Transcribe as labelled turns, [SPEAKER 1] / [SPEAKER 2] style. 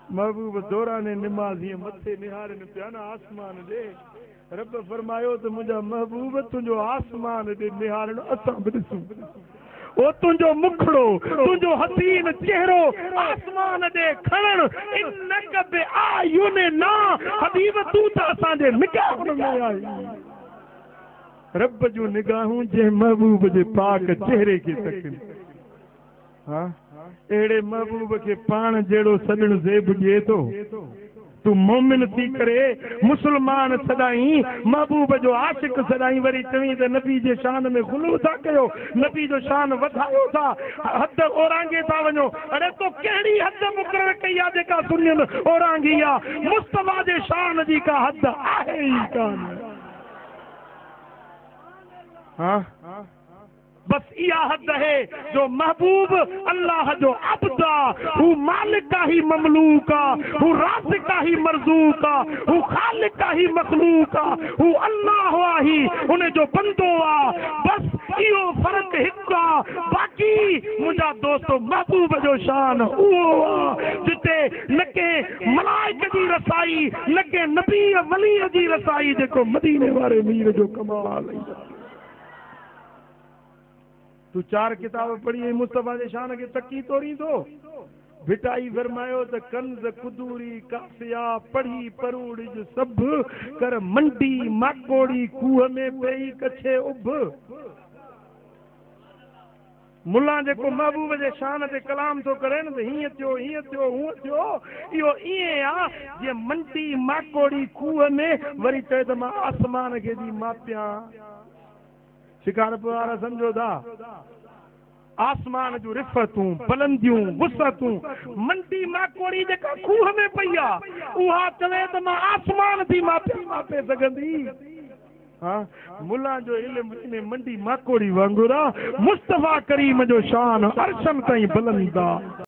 [SPEAKER 1] महबूब दौरान निमाज़ी मथे निहारन पिया न आसमान दे। रब फरमायो तो मुझा महबूब तुझो आसमान दे निहारन असां भी ॾिसूं। ओ तुझो मुखड़ो तुझो हसीन चेहरो आसमान दे खणन इन्नक बि आयुन ना हबीब तू त असां जे निगाहन में आई। रब जो निगाहूं जे महबूब जे पाक चेहरे के तकन। हाँ एड़े महबूब के पान जेड़ो सदन ज़ेब ॾिए तो तू मोमिन थी करे मुसलमान सदाई महबूब जो आशिक सदाई वरी चवी त नबी जे शान में गुलू था कयो नबी जो शान वधायो था हद ओरांगे था वञो। अरे तो कहिड़ी हद मुक़रर कई आहे जेका सुनियन ओरांगी आहे। मुस्तफा जे शान जी का हद आहे ई कान। हाँ बस इया हद है जो महबूब अल्लाह जो अब्दा हु मालिक का ही ममलूका हु राज़िक का ही मरज़ूका हु खालिक का ही मखलूका हु अल्लाह ही उन जो बंदो आ। बस इहो फर्क हिकु आ। बाकी मुंहिंजा दोस्तो महबूब जो शान उहो आ जिते न के मलाइक जी रसाई न के नबी वली जी रसाई जेको मदीने वारे मीर जो कमाल है। तू चार किताब पढ़ी मुस्तफा जे शान के तकी तोड़ी दो भिटाई फरमायो त कंज कुदूरी कासिया पढ़ी परूड़ सब कर मंडी माकोड़ी कूह में पई कछे उभ। मुल्ला जेको महबूब जे शान ते कलाम तो करे न हीअं थियो हूअं थियो इहो ईअं आ जीअं मंडी माकोड़ी कूह में वरी चए त मां आसमान खे थी मापियां। शिकारपुर वारा समझो था आसमान जूं रिफ़तूं बुलंदियूं वुसअतूं मंडी माकोड़ी जेका खूह में पई आहे उहा चवे त मां आसमान थी मापे सघंदी। हाँ मुल्ला जो इल्म इन मंडी माकोड़ी वांगुरु आहे। मुस्तफा करीम जो शान अर्शन ताईं बुलंद आहे।